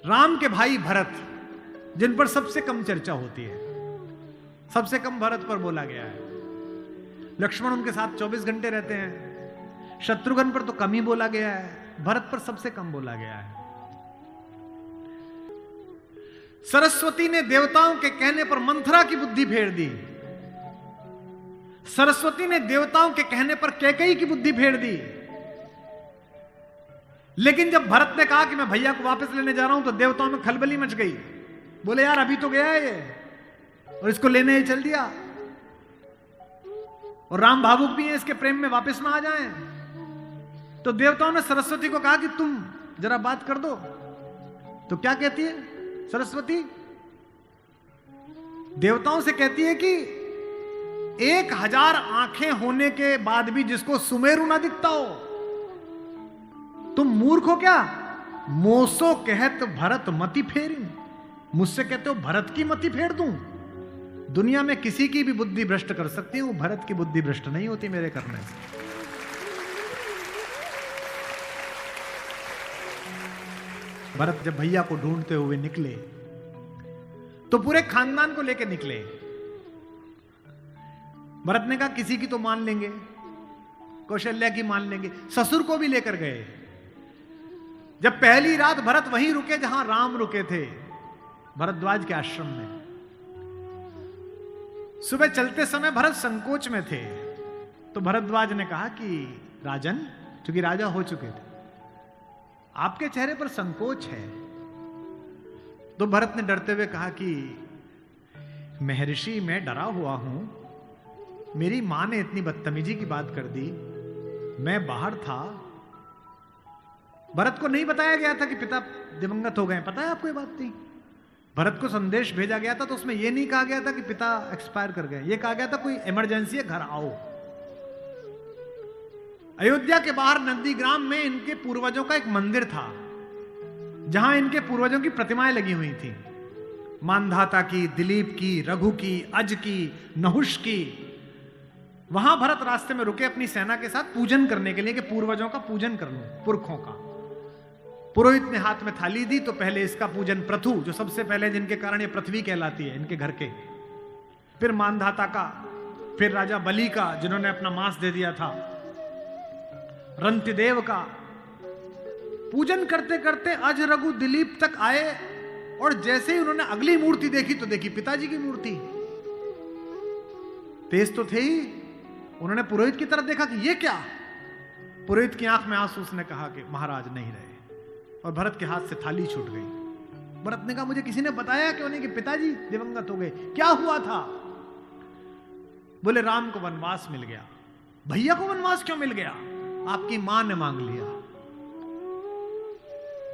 राम के भाई भरत, जिन पर सबसे कम चर्चा होती है, सबसे कम भरत पर बोला गया है। लक्ष्मण उनके साथ 24 घंटे रहते हैं। शत्रुघ्न पर तो कम ही बोला गया है, भरत पर सबसे कम बोला गया है। सरस्वती ने देवताओं के कहने पर मंथरा की बुद्धि फेर दी। सरस्वती ने देवताओं के कहने पर कैकेयी की बुद्धि फेर दी। लेकिन जब भरत ने कहा कि मैं भैया को वापस लेने जा रहा हूं, तो देवताओं में खलबली मच गई। बोले यार अभी तो गया है ये, और इसको लेने ही चल दिया, और राम भावुक भी है, इसके प्रेम में वापस ना आ जाएं। तो देवताओं ने सरस्वती को कहा कि तुम जरा बात कर दो। तो क्या कहती है सरस्वती? देवताओं से कहती है कि 1000 आंखें होने के बाद भी जिसको सुमेरु ना दिखता हो, तुम मूर्ख हो क्या? मोसो कहत भरत मति फेरी, मुझसे कहते हो भरत की मति फेर दूं? दुनिया में किसी की भी बुद्धि भ्रष्ट कर सकती हूं, भरत की बुद्धि भ्रष्ट नहीं होती मेरे करने से। भरत जब भैया को ढूंढते हुए निकले, तो पूरे खानदान को लेकर निकले। भरत ने कहा किसी की तो मान लेंगे, कौशल्या की मान लेंगे, ससुर को भी लेकर गए। जब पहली रात भरत वहीं रुके जहां राम रुके थे, भरद्वाज के आश्रम में। सुबह चलते समय भरत संकोच में थे, तो भरद्वाज ने कहा कि राजन, क्योंकि राजा हो चुके थे, आपके चेहरे पर संकोच है। तो भरत ने डरते हुए कहा कि महर्षि मैं डरा हुआ हूं, मेरी मां ने इतनी बदतमीजी की बात कर दी, मैं बाहर था। भरत को नहीं बताया गया था कि पिता दिवंगत हो गए, पता है आपको ये बात थी? भरत को संदेश भेजा गया था तो उसमें यह नहीं कहा गया था कि पिता एक्सपायर कर गए, यह कहा गया था कोई इमरजेंसी है, घर आओ। अयोध्या के बाहर नंदीग्राम में इनके पूर्वजों का एक मंदिर था, जहां इनके पूर्वजों की प्रतिमाएं लगी हुई थी। मानधाता की, दिलीप की, रघु की, अज की, नहुष की। वहां भरत रास्ते में रुके अपनी सेना के साथ पूजन करने के लिए, कि पूर्वजों का पूजन कर लूं, पुरखों का। पुरोहित ने हाथ में थाली दी, तो पहले इसका पूजन प्रथु, जो सबसे पहले जिनके कारण ये पृथ्वी कहलाती है, इनके घर के, फिर मानधाता का, फिर राजा बलि का जिन्होंने अपना मांस दे दिया था, रंतिदेव का। पूजन करते करते अज, रघु, दिलीप तक आए, और जैसे ही उन्होंने अगली मूर्ति देखी तो देखी पिताजी की मूर्ति। तेज तो थे ही, उन्होंने पुरोहित की तरफ देखा कि ये क्या? पुरोहित की आंख में आंसू, उसने कहा कि महाराज नहीं रहे, और भरत के हाथ से थाली छूट गई। भरत ने कहा मुझे किसी ने बताया क्यों नहीं कि पिताजी दिवंगत हो गए, क्या हुआ था? बोले राम को वनवास मिल गया। भैया को वनवास क्यों मिल गया? आपकी मां ने मांग लिया।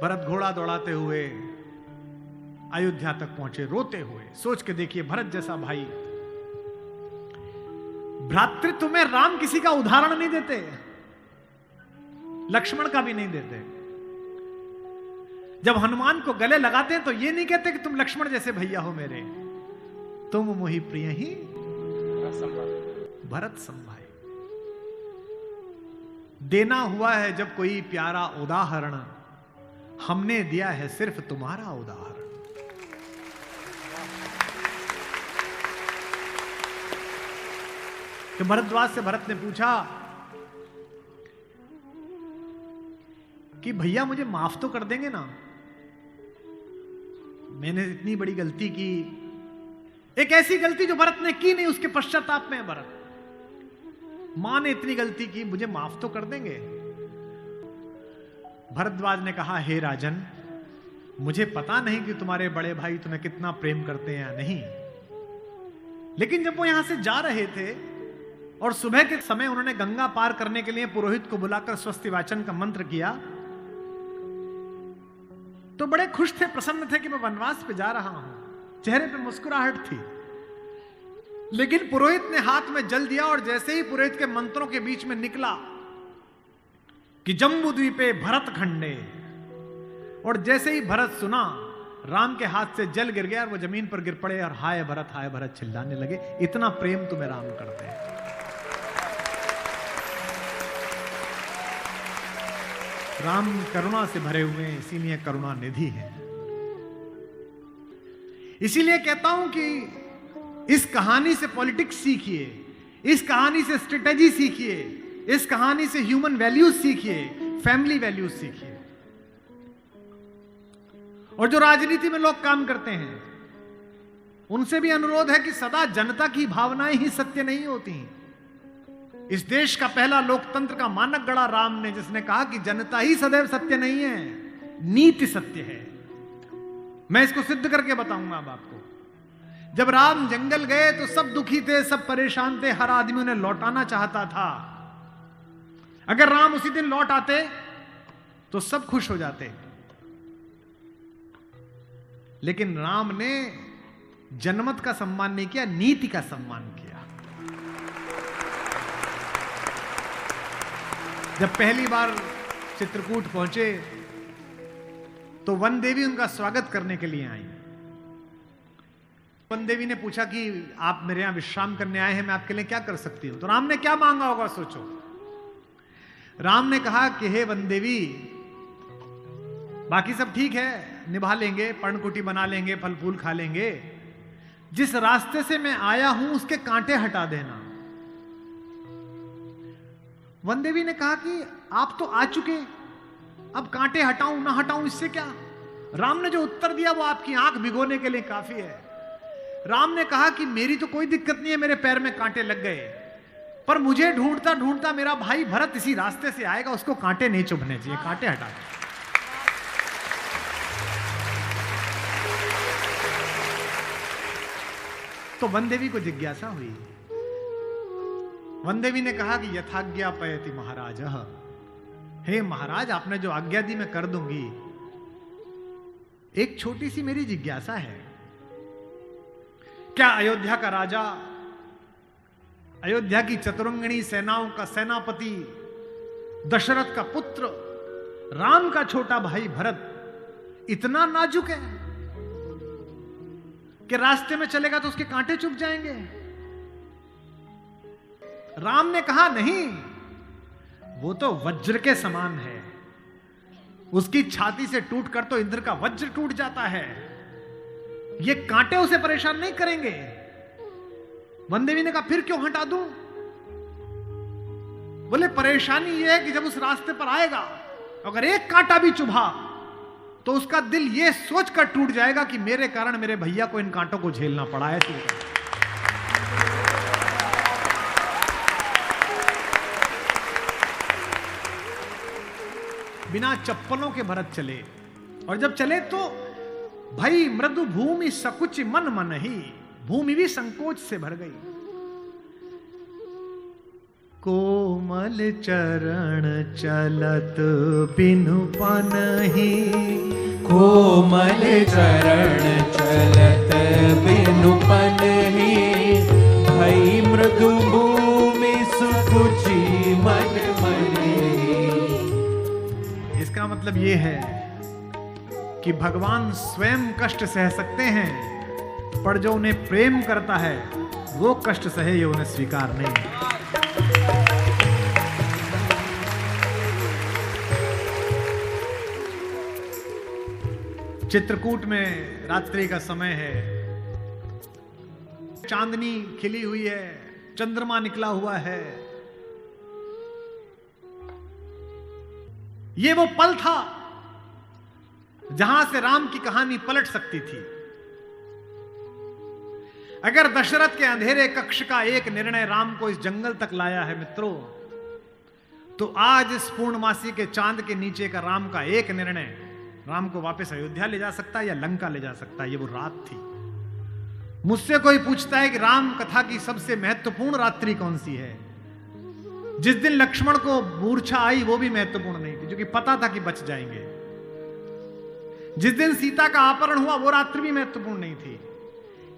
भरत घोड़ा दौड़ाते हुए अयोध्या तक पहुंचे, रोते हुए। सोच के देखिए, भरत जैसा भाई, भ्रातृत्व में राम किसी का उदाहरण नहीं देते, लक्ष्मण का भी नहीं देते। जब हनुमान को गले लगाते हैं तो ये नहीं कहते कि तुम लक्ष्मण जैसे भैया हो मेरे, तुम मोहि प्रिय ही भरत संभाई। देना हुआ है जब कोई प्यारा उदाहरण, हमने दिया है सिर्फ तुम्हारा उदाहरण। तो भरद्वाज से भरत ने पूछा कि भैया मुझे माफ तो कर देंगे ना? मैंने इतनी बड़ी गलती की, एक ऐसी गलती जो भरत ने की नहीं, उसके पश्चाताप में भरत। मां ने इतनी गलती की, मुझे माफ तो कर देंगे? भरद्वाज ने कहा हे राजन, मुझे पता नहीं कि तुम्हारे बड़े भाई तुम्हें कितना प्रेम करते हैं या नहीं, लेकिन जब वो यहां से जा रहे थे और सुबह के समय उन्होंने गंगा पार करने के लिए पुरोहित को बुलाकर स्वस्ति वाचन का मंत्र किया, तो बड़े खुश थे, प्रसन्न थे कि मैं वनवास पे जा रहा हूं, चेहरे पे मुस्कुराहट थी। लेकिन पुरोहित ने हाथ में जल दिया, और जैसे ही पुरोहित के मंत्रों के बीच में निकला कि जम्बूद्वीपे भरत खंडे, और जैसे ही भरत सुना, राम के हाथ से जल गिर गया और वो जमीन पर गिर पड़े और हाय भरत चिल्लाने लगे। इतना प्रेम तुम्हें राम करते हैं। राम करुणा से भरे हुए, इसीलिए करुणा निधि है। इसीलिए कहता हूं कि इस कहानी से पॉलिटिक्स सीखिए, इस कहानी से स्ट्रेटेजी सीखिए, इस कहानी से ह्यूमन वैल्यूज सीखिए, फैमिली वैल्यूज सीखिए। और जो राजनीति में लोग काम करते हैं उनसे भी अनुरोध है कि सदा जनता की भावनाएं ही सत्य नहीं होती। इस देश का पहला लोकतंत्र का मानक गढ़ा राम ने, जिसने कहा कि जनता ही सदैव सत्य नहीं है, नीति सत्य है। मैं इसको सिद्ध करके बताऊंगा अब आपको। जब राम जंगल गए तो सब दुखी थे, सब परेशान थे, हर आदमी उन्हें लौटाना चाहता था। अगर राम उसी दिन लौट आते तो सब खुश हो जाते। लेकिन राम ने जनमत का सम्मान नहीं किया, नीति का सम्मान किया। जब पहली बार चित्रकूट पहुंचे तो वन देवी उनका स्वागत करने के लिए आई। वन देवी ने पूछा कि आप मेरे यहां विश्राम करने आए हैं, मैं आपके लिए क्या कर सकती हूं। तो राम ने क्या मांगा होगा सोचो। राम ने कहा कि हे वन देवी, बाकी सब ठीक है, निभा लेंगे, पर्णकुटी बना लेंगे, फल फूल खा लेंगे, जिस रास्ते से मैं आया हूं उसके कांटे हटा देना। वन देवी ने कहा कि आप तो आ चुके, अब कांटे हटाऊं ना हटाऊं इससे क्या। राम ने जो उत्तर दिया वो आपकी आंख भिगोने के लिए काफी है। राम ने कहा कि मेरी तो कोई दिक्कत नहीं है, मेरे पैर में कांटे लग गए, पर मुझे ढूंढता ढूंढता मेरा भाई भरत इसी रास्ते से आएगा, उसको कांटे नहीं चुभने चाहिए, कांटे हटा दे। तो वन देवी को जिज्ञासा हुई। वन देवी ने कहा कि यथाज्ञा पयति महाराज, हे महाराज आपने जो आज्ञा दी मैं कर दूंगी। एक छोटी सी मेरी जिज्ञासा है, क्या अयोध्या का राजा, अयोध्या की चतुरंगिणी सेनाओं का सेनापति, दशरथ का पुत्र, राम का छोटा भाई भरत इतना नाजुक है कि रास्ते में चलेगा तो उसके कांटे चुभ जाएंगे? राम ने कहा नहीं, वो तो वज्र के समान है, उसकी छाती से टूटकर तो इंद्र का वज्र टूट जाता है, ये कांटे उसे परेशान नहीं करेंगे। वन देवी ने कहा फिर क्यों हटा दूं? बोले परेशानी यह है कि जब उस रास्ते पर आएगा अगर एक कांटा भी चुभा तो उसका दिल यह सोचकर टूट जाएगा कि मेरे कारण मेरे भैया को इन कांटों को झेलना पड़ा है। बिना चप्पलों के भरत चले, और जब चले तो भाई मृदु भूमि सकुच मन मन ही, भूमि भी संकोच से भर गई। कोमल चरण चलत बिनु पनहि, कोमल चरण चलत बिनु पनहि, भई मृदु भूमि सुकुचि मन मनि। इसका मतलब ये है कि भगवान स्वयं कष्ट सह सकते हैं, पर जो उन्हें प्रेम करता है वो कष्ट सहे ये उन्हें स्वीकार नहीं। चित्रकूट में रात्रि का समय है, चांदनी खिली हुई है, चंद्रमा निकला हुआ है। ये वो पल था जहां से राम की कहानी पलट सकती थी। अगर दशरथ के अंधेरे कक्ष का एक निर्णय राम को इस जंगल तक लाया है मित्रों, तो आज इस पूर्णमासी के चांद के नीचे का राम का एक निर्णय राम को वापस अयोध्या ले जा सकता है या लंका ले जा सकता है। ये वो रात थी। मुझसे कोई पूछता है कि राम कथा की सबसे महत्वपूर्ण रात्रि कौन सी है, जिस दिन लक्ष्मण को मूर्छा आई वो भी महत्वपूर्ण नहीं थी, जो कि पता था कि बच जाएंगे। जिस दिन सीता का अपहरण हुआ वो रात्रि भी महत्वपूर्ण नहीं थी।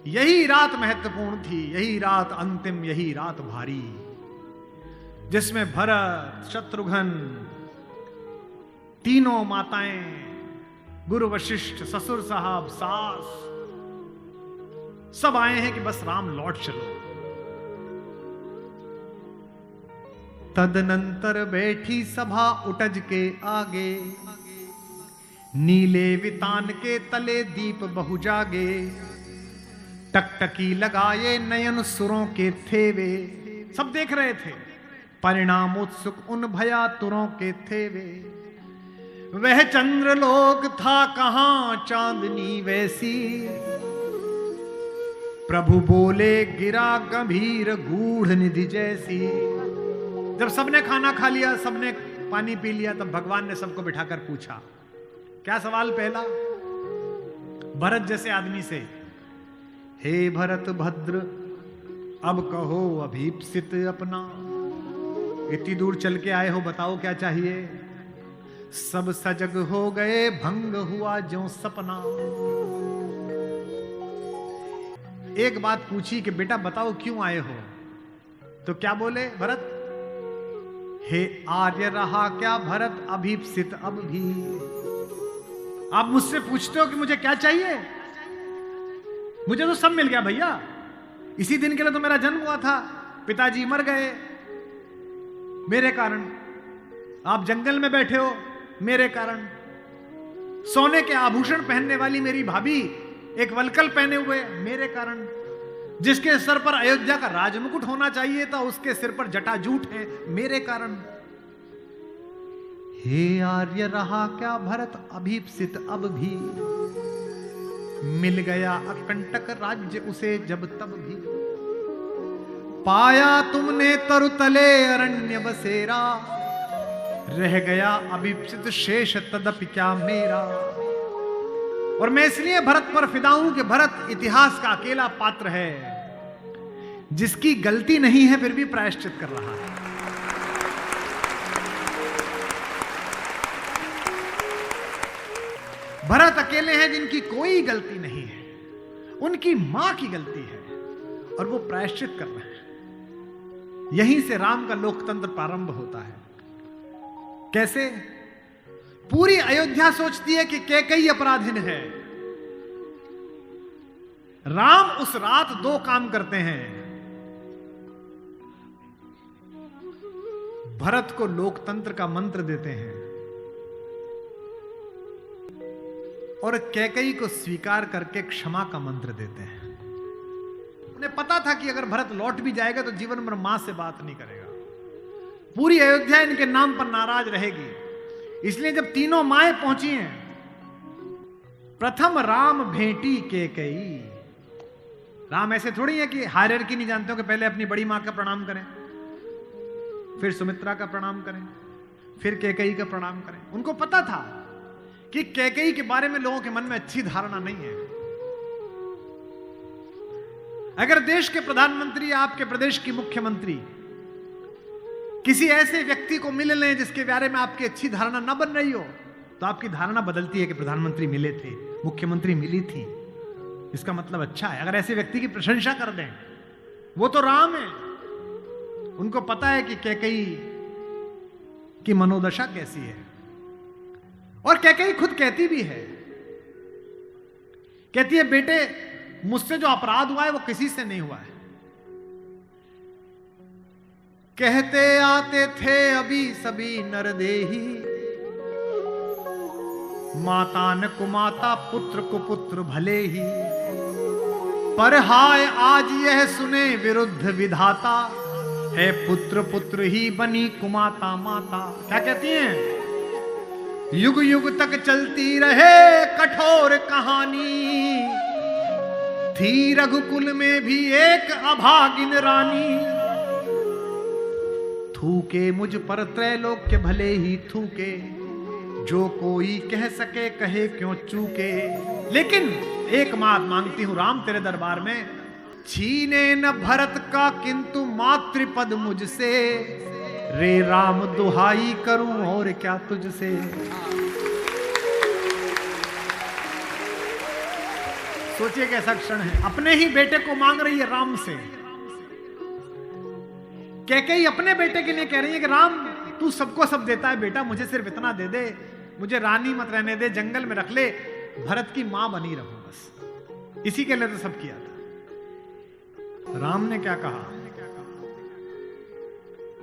यही रात महत्वपूर्ण थी, यही रात अंतिम, यही रात भारी, जिसमें भरत, शत्रुघ्न, तीनों माताएं, गुरु वशिष्ठ, ससुर साहब, सास, सब आए हैं कि बस राम लौट चलो। तदनंतर बैठी सभा उटज के आगे, नीले वितान के तले दीप बहु जागे। टकटकी लगाए नयन सुरों के थे वे, सब देख रहे थे। परिणाम उत्सुक उन भया तुरों के थे वे, वह चंद्रलोक था कहां चांदनी वैसी। प्रभु बोले गिरा गंभीर गूढ़ निधि जैसी। जब सबने खाना खा लिया, सबने पानी पी लिया, तब भगवान ने सबको बिठाकर पूछा। क्या सवाल पहला? भरत जैसे आदमी से, हे भरत भद्र अब कहो अभीप्सित अपना। इतनी दूर चल के आए हो, बताओ क्या चाहिए। सब सजग हो गए भंग हुआ ज्यों सपना। एक बात पूछी कि बेटा बताओ क्यों आए हो, तो क्या बोले भरत? हे आर्य रहा क्या भरत अभीप्सित अब भी। आप मुझसे पूछते हो कि मुझे क्या चाहिए? मुझे तो सब मिल गया भैया। इसी दिन के लिए तो मेरा जन्म हुआ था, पिताजी मर गए मेरे कारण, आप जंगल में बैठे हो मेरे कारण, सोने के आभूषण पहनने वाली मेरी भाभी एक वलकल पहने हुए मेरे कारण, जिसके सर पर अयोध्या का राजमुकुट होना चाहिए था उसके सिर पर जटाजूट है मेरे कारण। हे आर्य रहा क्या भरत अभीप्सित अब भी। मिल गया अकंटक राज्य उसे जब तब भी। पाया तुमने तरुतले अरण्य बसेरा, रह गया अभीप्सित शेष तदपि क्या मेरा। और मैं इसलिए भरत पर फिदा हूं कि भरत इतिहास का अकेला पात्र है जिसकी गलती नहीं है फिर भी प्रायश्चित कर रहा है। भरत अकेले हैं जिनकी कोई गलती नहीं है, उनकी मां की गलती है और वो प्रायश्चित कर रहे हैं। यहीं से राम का लोकतंत्र प्रारंभ होता है। कैसे? पूरी अयोध्या सोचती है कि कैकेयी अपराधिन है। राम उस रात 2 काम करते हैं। भरत को लोकतंत्र का मंत्र देते हैं और कैकेयी को स्वीकार करके क्षमा का मंत्र देते हैं। उन्हें पता था कि अगर भरत लौट भी जाएगा तो जीवन भर मां से बात नहीं करेगा, पूरी अयोध्या इनके नाम पर नाराज रहेगी। इसलिए जब तीनों माएं पहुंची हैं, प्रथम राम भेंटी कैकेयी। राम ऐसे थोड़ी है कि हायरार्की नहीं जानते हो कि पहले अपनी बड़ी मां का प्रणाम करें, फिर सुमित्रा का प्रणाम करें, फिर कैकेयी का प्रणाम करें। उनको पता था कि कैकेयी के बारे में लोगों के मन में अच्छी धारणा नहीं है। अगर देश के प्रधानमंत्री या आपके प्रदेश की मुख्यमंत्री किसी ऐसे व्यक्ति को मिल लें जिसके बारे में आपकी अच्छी धारणा न बन रही हो, तो आपकी धारणा बदलती है कि प्रधानमंत्री मिले थे, मुख्यमंत्री मिली थी, इसका मतलब अच्छा है। अगर ऐसे व्यक्ति की प्रशंसा कर दें, वो तो राम है। उनको पता है कि कैकेयी की मनोदशा कैसी है। और कैकेयी खुद कहती भी है, कहती है बेटे मुझसे जो अपराध हुआ है वो किसी से नहीं हुआ है। कहते आते थे अभी सभी नरदेही, माता न कुमाता पुत्र को पुत्र भले ही। पर हाय आज यह सुने विरुद्ध विधाता, है पुत्र पुत्र ही बनी कुमाता माता। क्या कहती हैं? युग युग तक चलती रहे कठोर कहानी, थी रघुकुल में भी एक अभागिन रानी। थूके मुझ पर त्रैलोक्य भले ही थूके, जो कोई कह सके कहे क्यों चूके। लेकिन एक बात मांगती हूं राम तेरे दरबार में, छीने न भरत का किंतु मातृपद मुझसे। रे राम दुहाई करूं और क्या तुझसे। सोचिए कैसा क्षण है, अपने ही बेटे को मांग रही है राम से। कैकेयी अपने बेटे के लिए कह रही है कि राम तू सबको सब देता है बेटा, मुझे सिर्फ इतना दे दे, मुझे रानी मत रहने दे, जंगल में रख ले, भरत की मां बनी रहूं बस। इसी के लिए तो सब किया था। राम ने क्या कहा?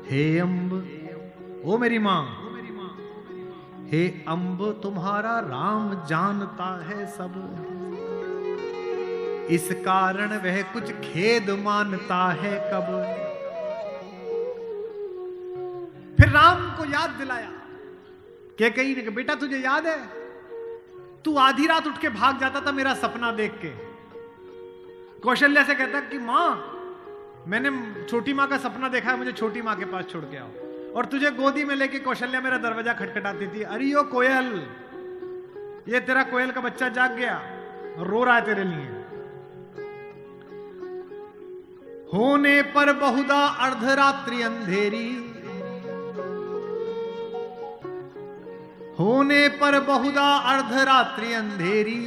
हे अम्ब, ओ मेरी मां, हे अम्ब तुम्हारा राम जानता है सब। इस कारण वह कुछ खेद मानता है कब। फिर राम को याद दिलाया। कैकेयी ने कहा, बेटा तुझे याद है तू आधी रात उठ के भाग जाता था मेरा सपना देख के। कौशल्या से कहता कि मां मैंने छोटी मां का सपना देखा है, मुझे छोटी मां के पास छोड़ के आओ। और तुझे गोदी में लेके कौशल्या मेरा दरवाजा खटखटाती थी, अरे ओ कोयल, ये तेरा कोयल का बच्चा जाग गया और रो रहा है तेरे लिए। होने पर बहुधा अर्धरात्रि अंधेरी, होने पर बहुधा अर्धरात्रि अंधेरी,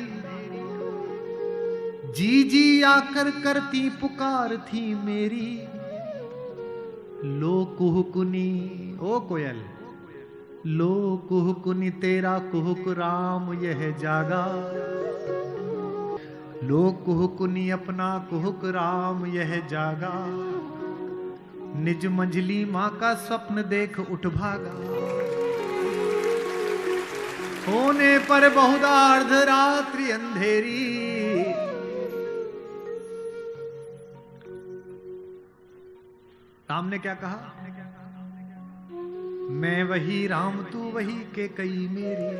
जी जी आकर करती पुकार थी मेरी। लो कुहुकुनी, ओ कोयल, लो कुहुकुनी तेरा कुहुक राम यह जागा। लो कुहुकुनी अपना कुहुक राम यह जागा। निज मंझली मां का स्वप्न देख उठ भागा। होने पर बहुधा अर्धरात्रि अंधेरी, राम ने क्या कहा, मैं वही राम तू वही कैकेयी मेरी।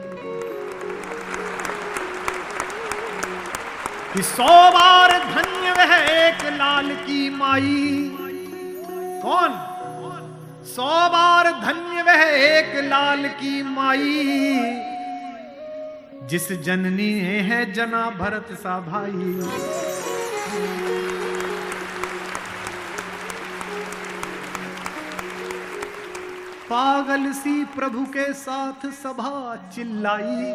कि 100 बार धन्य वह एक लाल की माई। कौन? 100 बार धन्य वह एक लाल की माई, जिस जननी है जना भरत सा भाई। पागल सी प्रभु के साथ सभा चिल्लाई।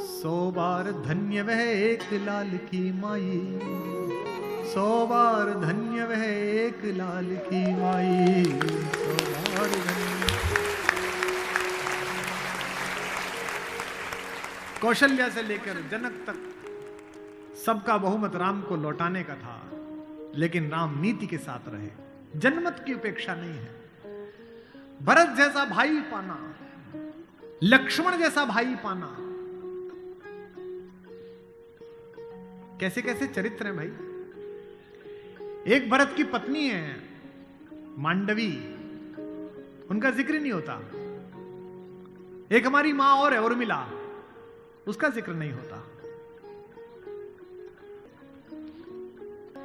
100 बार धन्य वह एक लाल की माई। 100 बार धन्य वह एक लाल की माई। 100 बार धन्य। कौशल्या से लेकर जनक तक सबका बहुमत राम को लौटाने का था, लेकिन राम नीति के साथ रहे, जनमत की उपेक्षा नहीं है। भरत जैसा भाई पाना, लक्ष्मण जैसा भाई पाना, कैसे कैसे चरित्र हैं भाई। एक भरत की पत्नी है मांडवी, उनका जिक्र नहीं होता। एक हमारी मां और है उर्मिला, उसका जिक्र नहीं होता।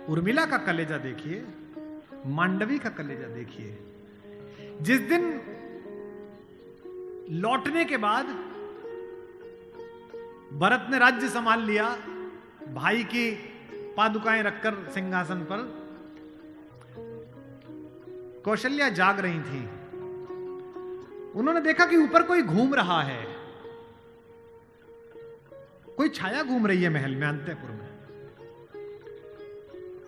उर्मिला का कलेजा देखिए, मांडवी का कलेजा देखिए। जिस दिन लौटने के बाद भरत ने राज्य संभाल लिया, भाई की पादुकाएं रखकर सिंहासन पर, कौशल्या जाग रही थी। उन्होंने देखा कि ऊपर कोई घूम रहा है, कोई छाया घूम रही है महल में अंतःपुर में।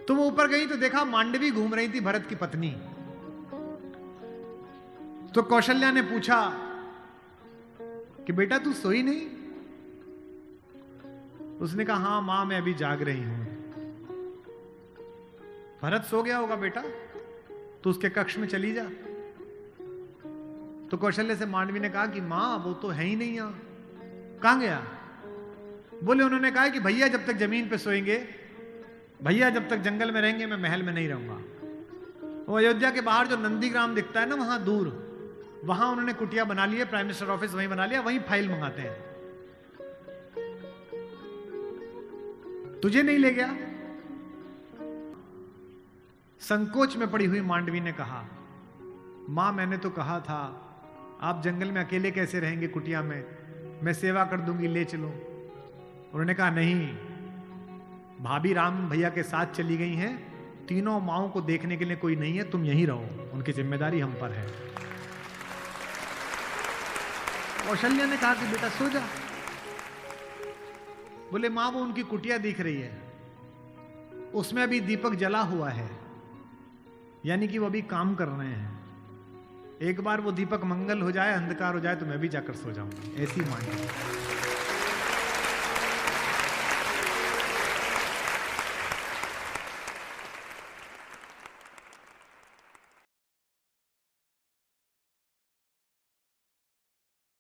तो वो ऊपर गई तो देखा मांडवी घूम रही थी, भरत की पत्नी। तो कौशल्या ने पूछा कि बेटा तू सोई नहीं? उसने कहा हां मां मैं अभी जाग रही हूं। भरत सो गया होगा बेटा, तो उसके कक्ष में चली जा। तो कौशल्या से मांडवी ने कहा कि मां वो तो है ही नहीं यहां, कहां गया? बोले उन्होंने कहा कि भैया जब तक जमीन पे सोएंगे, भैया जब तक जंगल में रहेंगे, मैं महल में नहीं रहूंगा। वो अयोध्या के बाहर जो नंदीग्राम दिखता है ना वहां दूर, वहां उन्होंने कुटिया बना ली है, प्राइम मिनिस्टर ऑफिस वहीं बना लिया, वहीं फाइल मंगाते हैं। तुझे नहीं ले गया? संकोच में पड़ी हुई मांडवी ने कहा, मां मैंने तो कहा था आप जंगल में अकेले कैसे रहेंगे कुटिया में, मैं सेवा कर दूंगी, ले चलो। उन्होंने कहा नहीं, भाभी राम भैया के साथ चली गई हैं, तीनों माओं को देखने के लिए कोई नहीं है, तुम यहीं रहो, उनकी जिम्मेदारी हम पर है। कौशल्या ने कहा कि बेटा सो जा। बोले मां वो उनकी कुटिया दिख रही है, उसमें अभी दीपक जला हुआ है, यानी कि वो अभी काम कर रहे हैं। एक बार वो दीपक मंगल हो जाए, अंधकार हो जाए, तो मैं भी जाकर सो जाऊंगी। ऐसी मांगी।